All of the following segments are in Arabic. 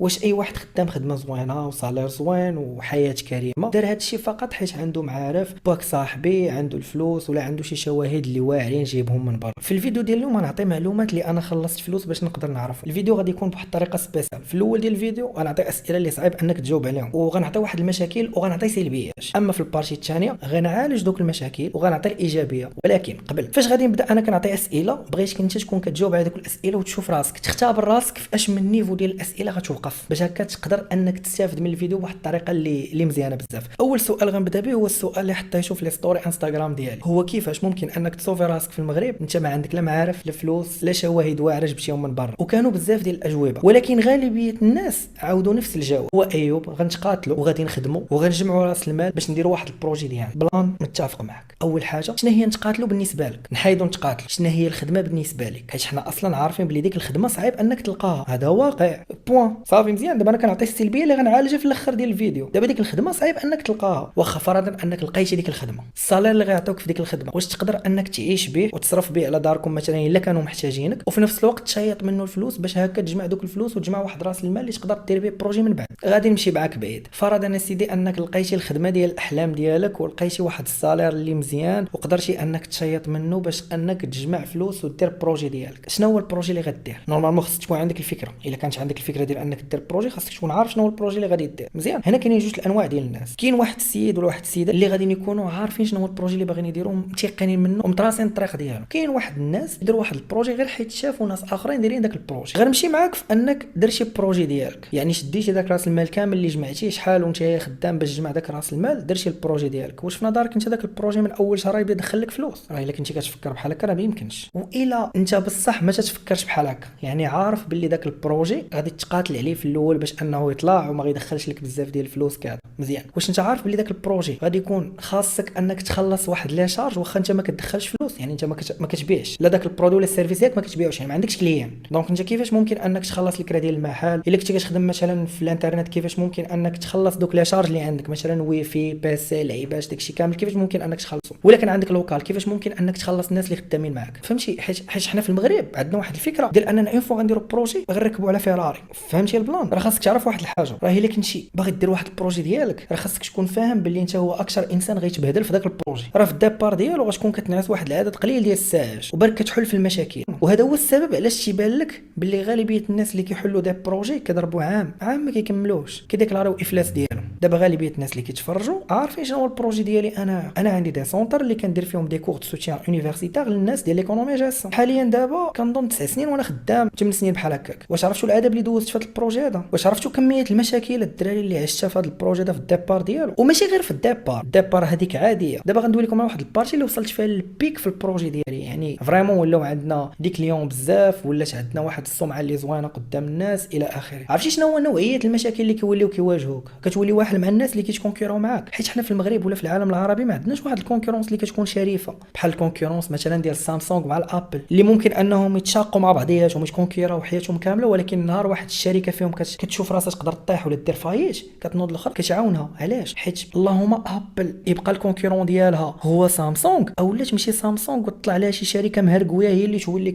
واش اي واحد خدام خدمه زوينه وصالير زوين وحياه كريمه دار هذا الشيء فقط حيت عنده معارف باك صاحبي عنده الفلوس ولا عنده شي شواهد اللي واعرين جايبهم من برا؟ في الفيديو ديال اليوم غنعطي معلومات اللي انا خلصت فلوس باش نقدر نعرف. الفيديو غادي يكون بواحد الطريقه سبيسيال. في الاول ديال الفيديو غنعطي اسئله اللي صعيب انك تجاوب عليهم وغنعطي واحد المشاكل وغنعطي سلبيات. اما في البارتي الثانيه غنعالج دوك المشاكل وغنعطي الايجابيه. ولكن قبل فاش غادي نبدا انا كنعطي اسئله بغيتك انت تكون كتجاوب على دوك الاسئله وتشوف راسك تختبر راسك في اش من نيفو ديال الاسئله غتوقف باش هكا تقدر انك تستافد من الفيديو بواحد الطريقه اللي مزيانه بزاف. اول سؤال غنبدا به هو السؤال اللي حطيته في لي ستوري انستغرام ديالي، هو كيفاش ممكن انك تصوفي راسك في المغرب انت ما عندك لا معارف لا فلوس لا شواهد واعره جبتيهم من برا. وكانوا بزاف ديال الاجوبه ولكن غالبيه الناس عاودوا نفس الجواب، هو ايوب غنتقاتلوا وغادي نخدموا وغنجمعوا راس المال باش نديروا واحد البروجي ديالنا. بلان متفق معك. اول حاجه شنو هي نتقاتلوا بالنسبه لك؟ نحيدوا نتقاتلوا. شنو هي الخدمه بالنسبه لك؟ حيت حنا اصلا عارفين بلي ديك الخدمه صعيب انك تلقاها، هذا واقع. بوين صافي مزيان. دابا انا كنعطي السلبيه اللي غنعالجها في الاخر ديال الفيديو. دابا ديك الخدمه صعيب انك تلقاها، واخا فرضا انك لقيتي ديك الخدمه، الصالير اللي غيعطيوك في ديك الخدمه واش تقدر انك تعيش به وتصرف به على داركم مثلا الا كانوا محتاجينك، وفي نفس الوقت تشيط منه الفلوس باش هكا تجمع دوك الفلوس وتجمع واحد راس المال اللي تقدر دير به بروجي من بعد؟ غادي نمشي معاك بعيد. فرضا يا سيدي انك لقيتي الخدمه ديال الاحلام ديالك ولقيتي واحد الصالير اللي مزيان وقدرتي انك تشيط منه باش انك تجمع فلوس ودير بروجي ديالك. شنو هو البروجي اللي غدير؟ نورمالمون خصك تكون عندك الفكره. الا كانت عندك الفكره ديال انك دير بروجي خاصك تكون عارف شنو هو البروجي اللي غادي دير. مزيان. هنا كاينين جوج الانواع ديال الناس. كاين واحد السيد ولا واحد السيده اللي غادي يكونوا عارفين شنو هو البروجي اللي باغيين يديروا متيقنين منه ومتراسين الطريق ديالو. كاين واحد الناس يديروا واحد البروجي غير حيت شافوا ناس اخرين دايرين داك البروجي. غنمشي معاك في انك درتي بروجي ديالك، يعني شديتي داك راس المال كامل اللي جمعتيه شحال وانت خدام باش تجمع داك راس المال درتي البروجي ديالك. واش في نظرك انت داك البروجي من اول شهر يبدا يدخل لك فلوس؟ راه الا كنتي كتفكر بحال هكا راه ما يمكنش. والا انت بصح ما تتفكرش بحال هكا، يعني عارف باللي داك البروجي غادي تقاتل عليه في الاول باش انه يطلع وما غيدخلش لك بزاف ديال الفلوس كذا. مزيان. واش انت عارف باللي داك البروجي غادي يكون خاصك انك تخلص واحد لي شارج واخا انت ما كتدخلش فلوس، يعني انت ما كتبيعش لا داك البرودوي ولا السيرفيس ديالك ما كتبيعوش، يعني ما عندكش كليان. دونك انت كيفاش ممكن انك تخلص الكرا ديال المحل؟ الا كنتي كتخدم مثلا في الانترنت كيفاش ممكن انك تخلص دوك لي شارج اللي عندك مثلا ويفي بيسي لعيبات داكشي كامل كيفاش ممكن انك تخلصو؟ ولا كان عندك لوكال كيفاش ممكن انك تخلص الناس اللي خدامين معاك؟ فهمتي؟ حيت حنا في المغرب عندنا واحد الفكره ديال اننا اون فوا غنديروا بروجي غنركبوا على فيراري. فهمتي البلان؟ راه خاصك تعرف واحد الحاجه، راه الا كنتي باغي دير واحد البروجي ديالك راه خاصك تكون فاهم باللي انت هو اكثر انسان غيتبهدل في داك البروجي. راه في الديبار ديالو غتكون كتنعس واحد العدد قليل ديال الساعات وبرك كتحل في المشاكل. وهذا هو السبب علاش تيبان لك باللي غالبيه الناس اللي كيحلوا دي بروجي كيضربوا عام ما كيكملوش كيديكلاراو افلاس ديالهم. دابا غالبيه الناس اللي كيتفرجوا عارفين شنو هو البروجي ديالي. انا عندي دي سونتر اللي كندير فيهم دي كور دو سوتيان يونيفرسيتير للناس ديال ليكونومي جاسه. حاليا دابا كنظن 9 سنين وانا خدام 8 سنين بحال هكاك. واش عرفتوا العذاب اللي دوزت في هذا البروجي هذا؟ واش عرفتوا كميه المشاكل الدراري اللي عشتها في هذا البروجي هذا في الديبار ديالو؟ وماشي غير في الديبار هذيك عاديه. دابا غندوي لكم على واحد البارتي اللي وصلت فيها للبيك في البروجي ديالي، يعني فريمون ولاو عندنا دي كليون بزاف ولات عندنا واحد السمعه اللي زوينه قدام الناس الى اخره. عرفتي شنو هو نوعيه المشاكل اللي كيوليو كيواجهوك؟ كتولي واحد مع الناس اللي كيتكونكيرو معاك. حيت حنا في المغرب ولا في العالم العربي ما عندناش واحد الكونكورونس اللي كتكون شريفه بحال الكونكورونس مثلا ديال سامسونج مع الابل اللي ممكن انهم يتشاقوا مع بعضياتهم ويتكونكيراو حياتهم كامله، ولكن نهار واحد الشركه فيهم كتشوف راسها تقدر تطيح ولا دير فايت كتنوض الاخر كتعاونها. علاش؟ حيت اللهم ابل يبقى الكونكورون ديالها هو سامسونج او لا تمشي سامسونج وتطلع لها شي شركه مهرقويه هي اللي تولي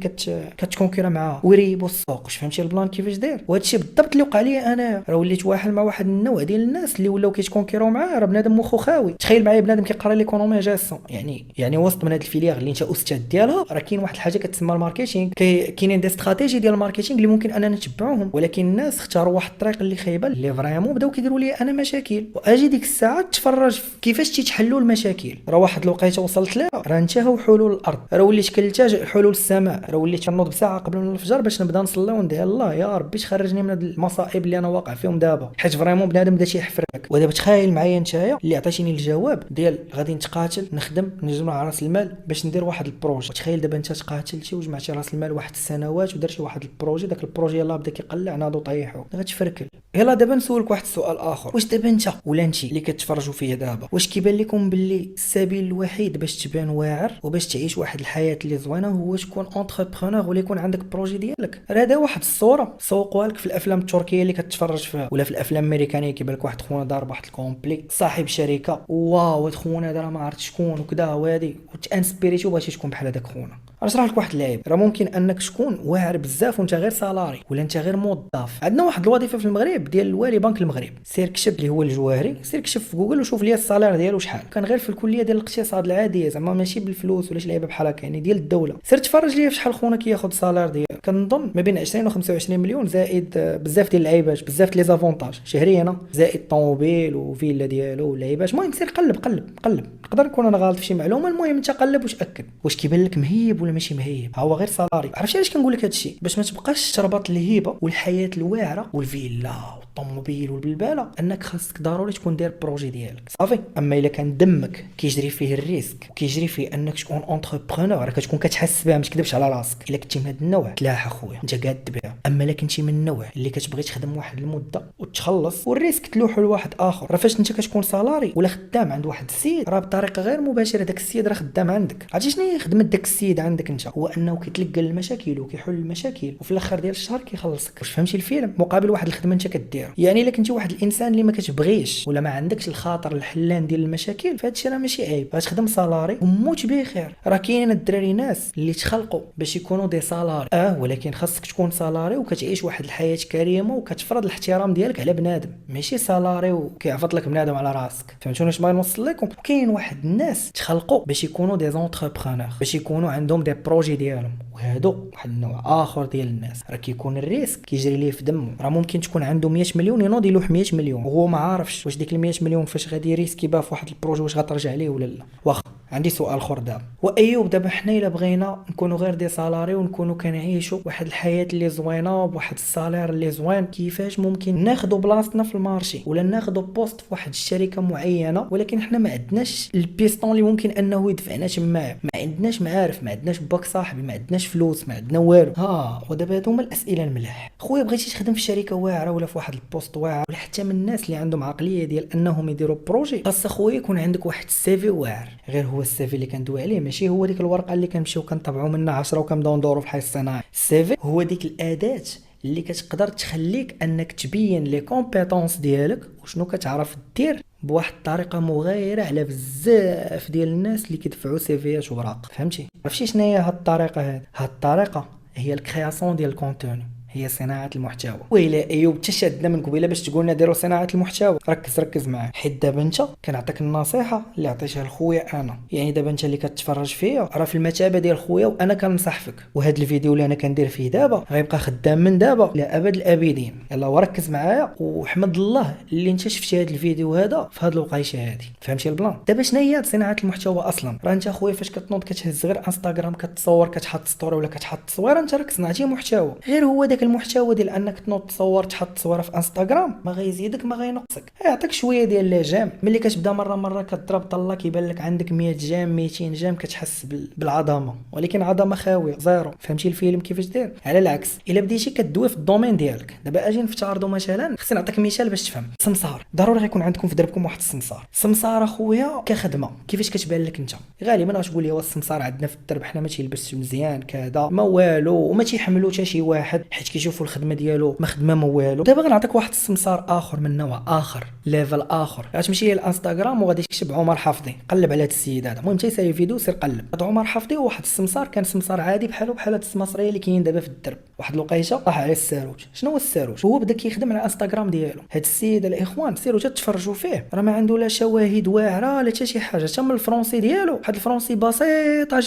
كتكونكيرا معاها ويريبوا السوق. واش فهمتي البلان كيفاش داير؟ وهذا الشيء بالضبط اللي وقع لي انا. راه وليت واحد مع واحد النوع ديال الناس اللي ولاو كيتكونكيرو معاه. راه بنادم مخو خاوي. تخيل معايا بنادم كيقرا ليكونومي جاسون، يعني وسط من هاد الفيليير اللي انت استاذ ديالها راه كاين واحد الحاجه كتسمى الماركتينغ. كاينين دي استراتيجي ديال الماركتينغ اللي ممكن اننا نتبعوهم، ولكن الناس اختاروا واحد الطريق اللي خايبه اللي فريمون بداو كيديروا لي انا مشاكل. واجي ديك الساعه تفرج كيفاش تيتحلوا المشاكل. راه واحد الوقيته وصلت لها راه انتهوا حلول الارض، راه وليت كنلتجئ حلول السماء. راه وليت كنوض بساعه قبل من الفجر باش نبدا نصلي وندعي الله يا ربي تخرجني من هاد المصائب اللي انا واقع فيهم دابا. حيت فريمون بنادم بدا تيحفرك. ودابا تخيل معايا نتايا اللي عطيتيني الجواب ديال غادي نتقاتل نخدم نجمع راس المال باش ندير واحد البروجي. تخيل دابا انت تقاتلتي وجمعتي راس المال واحد السنوات ودرتي واحد البروجي، داك البروجي يلاه بدا كيقلع ناضو طيحو غتفركل. يلا دابا نسولك واحد السؤال اخر. واش دابا انت ولا انت اللي كتفرجوا فيا دابا واش كيبان لكم باللي السبيل الوحيد باش تبان واعر وباش تعيش واحد الحياه اللي زوينه هو تكون انتربرونور ولا يكون عندك بروجي ديالك؟ راه هذا واحد الصوره سوقوها لك في الافلام التركيه اللي كتفرج فيها ولا في الافلام الامريكانيه. كيبان لك واحد خونا دار واحد الكومبلي صاحب شركه واو هاد خونا هذا ما عرفت شكون وكذا وهادي وتانسبيريتي وبغيتي تكون بحال هذاك خونا. نشرح لك واحد اللعيب. راه ممكن انك تكون واعر بزاف وانت غير سالاري ولا انت غير موظف. عندنا واحد الوظيفه في المغرب ديال الوالي بنك المغرب، سير كتب اللي هو الجواهري، سير كتب في جوجل وشوف لي السالير ديالو شحال. كان غير في الكليه ديال الاقتصاد العاديه، زعما ماشي بالفلوس ولا شي لعيبه بحال هكا، يعني ديال الدوله. سير تفرج لي في شحال خونا كياخذ السالير ديالو. كنظن ما بين 20 و 25 مليون، زائد بزاف ديال اللعيبات، بزاف لي زافونتاج شهريا، زائد طوموبيل وفيلا ديالو واللعيبات. المهم سير قلب قلب قلب، نقدر نكون انا غلط في شي معلومه، المهم انت قلب وتاكد واش كيبان لك مهيب ولا ماشي مهيب. ها هو غير سالاري. عرفتي علاش كنقول لك هادشي؟ باش ما تبقاش تربط الهيبه والحياه الواعره والفيلا والطوموبيل والبلباله، انك خاصك ضروري تكون داير بروجي ديالك صافي. اما الا كان دمك كيجري فيه الريسك وكيجري فيه انك تكون اونتربرونور، كتكون كتحس بها، ما تكذبش على راسك. الا كنتي من هذا النوع تلاح اخويا انت قاد بها. اما الا كنتي من النوع اللي كتبغي تخدم واحد المده وتخلص والريسك تلوحو لواحد اخر، راه فاش انت كتكون سالاري ولا خدام عند واحد السيد، راه بطريقه غير مباشره داك السيد راه خدام عندك. عرفتي شنو هي خدمه داك السيد عندك انت؟ هو انه كيتلقى المشاكل وكيحل المشاكل وفي الاخر ديال الشهر كيخلصك. واش فهمتي الفيلم؟ مقابل واحد الخدمه انت كديرها. يعني الا كنتي واحد الانسان اللي ما كتبغيش ولا ما عندكش الخاطر الحلان ديال المشاكل، فهادشي راه ماشي عيب، غتخدم سالاري وموت بخير. راه كاينين الدراري ناس اللي تخلقوا باش يكونوا دي سالاري، ولكن خاصك تكون سالاري وكتعيش واحد الحياه كريمه وكتفرض الاحترام ديالك على بنادم، ماشي سالاري وكيعفط لك بنادم على راسك. فهمتوني اش باغي نوصل لكم؟ وكاين واحد الناس تخلقوا باش يكونوا دي زونتربرونور، باش يكونوا عندهم دي بروجي ديالهم، وهادو واحد النوع اخر ديال الناس. راه كيكون الريسك كيجري ليه في دمه. راه ممكن تكون عنده 100 مليون ينوض يلوح 100 مليون وهو ما عارفش واش ديك ال 100 مليون فاش غادي يريسكي بها في واحد البروجي واش غترجع ليه ولا لا. واخا عندي سؤال اخر دابا، وايوب دابا حنا الا بغينا نكونوا غير دي سالاري ونكونوا كنعيشوا واحد الحياه اللي زوينه بواحد السالير اللي زوين، كيفاش ممكن ناخذوا بلاصتنا في المارشي ولا ناخذوا بوست في واحد الشركه معينه ولكن حنا ما عندناش البيستون اللي ممكن انه يدفعنا تما، ما عندناش معارف، ما عندناش باك صاحبي، ما عندناش فلوس، ما عندنا والو. ودابا هادو هما الاسئله الملاح. خويا بغيتي تخدم في شركه واعره ولا في واحد البوست واعر ولا حتى من الناس اللي عندهم عقليه ديال انهم يديروا بروجي، خاص خويا يكون عندك واحد السيفي واعر. غير هو السيفي اللي كندوي عليه ماشي هو ديك الورقه اللي كنمشيو كنطبعوا منها 10 وكنبداو ندوروا في الحي الصناعي. السيفي هو ديك الاداه اللي كتقدر تخليك انك تبين لي كومبيتونس ديالك وشنو كتعرف دير بواحد الطريقه مغايره على بزاف ديال الناس اللي كيدفعوا سيفيات وراق. فهمتي؟ عرفتي شنو هي هاد الطريقه هاد الطريقه هي الكرياسيون ديال الكونتوني، هي صناعه المحتوى. ويلا ايوب تشدنا من قبيله باش تقول لنا ديروا صناعه المحتوى. ركز معايا، حيت دابا انت كنعطيك النصيحه اللي عطيتها لخويا انا. يعني دابا انت اللي كتفرج فيا راه في المتابه ديال خويا وانا كنصح فيك، وهذا الفيديو اللي انا كندير فيه دابا غيبقى خدام من دابا لابد الابدين. يلا وركز معايا وحمد الله اللي انت شفتي هذا الفيديو هذا في هذه الوقيته هذه. فهمتي البلان؟ دابا شنو هي صناعه المحتوى اصلا؟ راه انت خويا فاش كتنوض كتهز غير انستغرام كتصور كتحط ستوري ولا كتحط تصويره، انت راك صنعتي محتوى. غير هو داك المحتوى ديال انك تنوض تصور تحط تصويره في انستغرام ما غيزيدك ما غينقصك، يعطيك شويه ديال لي جيم. ملي كتبدا مره كضرب طله كيبان لك عندك 100 جيم 200 جيم كتحس بالعظمه، ولكن عظمه خاويه زيرو. فهمتي الفيلم كيفاش داير؟ على العكس الا بديتي كدوي في الدومين ديالك. دابا اجي نفترضوا مثلا، خصني نعطيك مثال باش تفهم. سمسار، ضروري غيكون عندكم في دربكم واحد السمسار. سمسار اخويا كخدمه كيفاش كتبان لك انت؟ غالبا غتقول لي هو السمسار عندنا في الدرب حنا ما تيلبسش مزيان كذا ما والو، وما تيحملو حتى شي واحد حيت كيشوفوا الخدمه ديالو ما خدمه ما والو. دابا غنعطيك واحد السمسار اخر من نوع اخر، ليفل اخر. غتمشي للانستغرام وغادي تكتب عمر حفظي، قلب على هذا السيد هذا. المهم تيسالي الفيديو سير قلب. هذا عمر حفظي واحد السمسار كان سمسار عادي بحال هاد السماسريه اللي كاين دابا في الدرب. واحد الوقيته طاح عليه الساروت. شنو هو الساروت؟ هو بدا كيخدم على الانستغرام ديالو. هاد السيد الاخوان سيروا تتفرجوا فيه، راه ما عنده لا شواهد واعره لا حتى شي حاجه، حتى من الفرونسي ديالو واحد الفرونسي بسيطه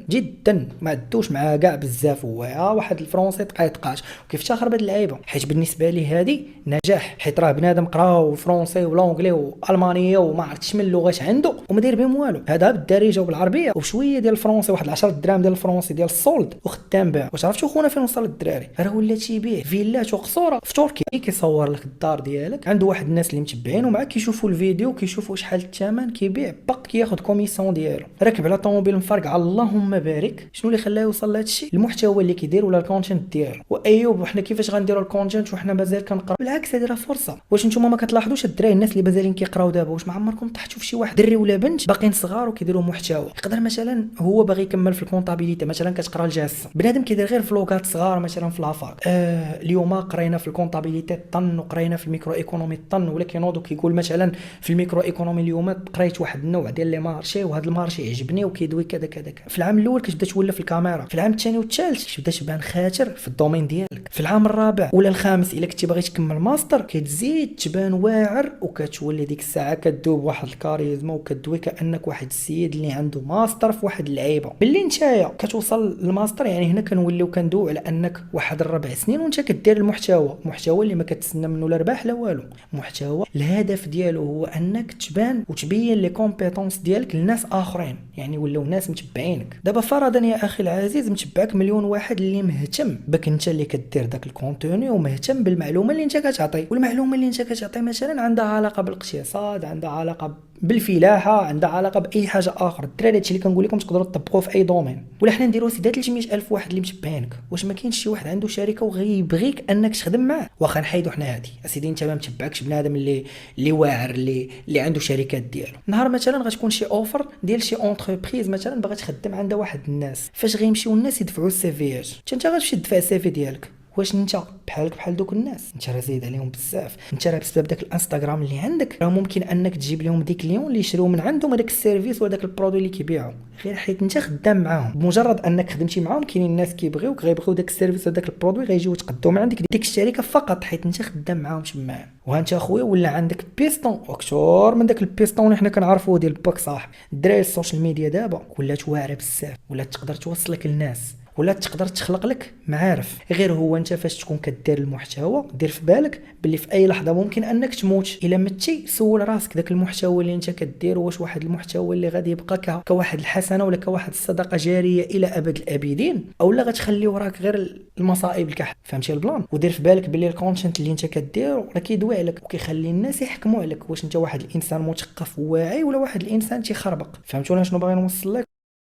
جدا ما عدوش معاه كاع بزاف. هو واحد الفرونسي طقيطقات وكيف تخرب هاد اللعيبه. حيت بالنسبه لي هادي نجاح، حيت راه بنادم قراو الفرونسي والانجلي والمانيه وما عرفتش من اللغات عنده وما داير بهم والو. هذا بالدارجه وبالعربيه وشويه ديال الفرونسي، واحد 10 دراهم ديال الفرونسي ديال السولد وخدام بها. واش عرفتوا خونا فين وصل الدراري؟ راه ولا تيبيع فيلات وقصوره في تركيا، كيصور لك الدار ديالك، عنده واحد الناس اللي متبعين ومعاه كيشوفوا الفيديو كيشوفوا شحال الثمن، كيبيع باق كياخذ كوميسيون ديالو. راكب على طوموبيل مفرقع اللهم بارك. شنو اللي خلاه يوصل لهذا الشيء؟ المحتوى اللي كيدير ولا الكونتنت ديالو. ايوب وحنا كيفاش غنديروا الكونتنت وحنا مازال كنقراو. بالعكس هذه راه فرصه. واش نتوما ما كتلاحظوش الدراري الناس اللي مازالين كيقراو دابا واش ما عمركم طحتوا في شي واحد دري ولا بنت باقيين صغار وكيديروا محتوى؟ يقدر مثلا هو باغي يكمل في الكونطابيليتي مثلا كتقرا الجاسه، بنادم كيدير غير فلوغات صغار مثلا في لافاك. اليوم قرينا في الكونطابيليتي طن وقرينا في الميكرو ايكونومي طن، ولا كينوض وكيقول مثلا في الميكرو ايكونومي اليوم قريت واحد النوع ديال لي مارشي وهذا المارشي عجبني وكيدوي كذا كذا. في العام الاول كتبدا تولف الكاميرا، في العام الثاني والثالث كتبدا تبان خاطر في الدومين ديالك، في العام الرابع ولا الخامس الا كنتي باغي تكمل ماستر كتزيد تبان واعر وكتولي ديك الساعه كدوب واحد الكاريزما وكدوي كانك واحد السيد اللي عنده ماستر في واحد اللعيبه. باللي نتايا كتوصل للماستر يعني هنا كنوليو كندويو على انك واحد الربع سنين وانت كدير المحتوى اللي ما كتسنى منه لا رباح لا والو. محتوى الهدف ديالو هو انك تبان وتبين لي كومبيتونس ديالك للناس اخرين، يعني ولاو ناس متبعينك. دابا فرضا يا اخي العزيز متبعك مليون واحد اللي مهتم بك انت اللي كدير داك الكونتوني ومهتم بالمعلومه اللي انت كتعطي، والمعلومه اللي انت كتعطي مثلا عندها علاقه بالاقتصاد، عندها علاقه بالفلاحه، عندها علاقه باي حاجه اخرى. الدراري هادشي اللي كنقول لكم تقدروا تطبقوه في اي دومين. ولا حنا نديروا سيده 300,000 واحد اللي متبعينك، واش ما كاينش شي واحد عنده شركه وغيبغيك انك تخدم معاه؟ واخا نحيدوا حنا هادي اسيدي انت ما متبعكش بنادم اللي واعر اللي عنده شركات ديالو. نهار مثلا غتكون شي اوفر ديال شي اونتربريز مثلا باغا تخدم عند واحد الناس، فاش غيمشيو الناس يدفعوا السي في انت غتمشي تدفع السي في ديالك؟ واش انت بحالك بحال دوك الناس؟ انت راه زايد عليهم بزاف. انت راه بسبب داك الانستغرام اللي عندك راه ممكن انك تجيب لهم ديك كليون اللي يشريو من عندهم هذاك السيرفيس ولا داك البرودوي اللي كيبيعوا، غير حيت انت خدام معاهم. بمجرد انك خدمتي معاهم كاينين الناس كيبغيوك غيبغيو داك السيرفيس وداك البرودوي غيجيو يتقداو من عندك ديك الشركه فقط حيت انت خدام معاهم شماع. وانت اخويا ولا عندك بيستون اكثر من داك البيستون اللي حنا كنعرفوه ديال باك صاحب. الدراري السوشيال ميديا دابا ولات واعره بزاف، ولا تقدر توصلك للناس، ولا تقدر تخلق لك معارف. غير هو انت فاش تكون كدير المحتوى دير في بالك باللي في اي لحظه ممكن انك تموت. الا متي سول راسك داك المحتوى اللي انت كدير واش واحد المحتوى اللي غادي يبقى كواحد الحسنه ولا كواحد الصدقه جاريه الى ابد الابدين، او لا غتخلي وراك غير المصائب الكحل. فهمتي البلان؟ ودير في بالك باللي الكونتنت اللي انت كدير راه كيدوي عليك وكيخلي الناس يحكموا عليك واش انت واحد الانسان مثقف واعي ولا واحد الانسان تيخربق. فهمتوا انا شنو باغي نوصل لك؟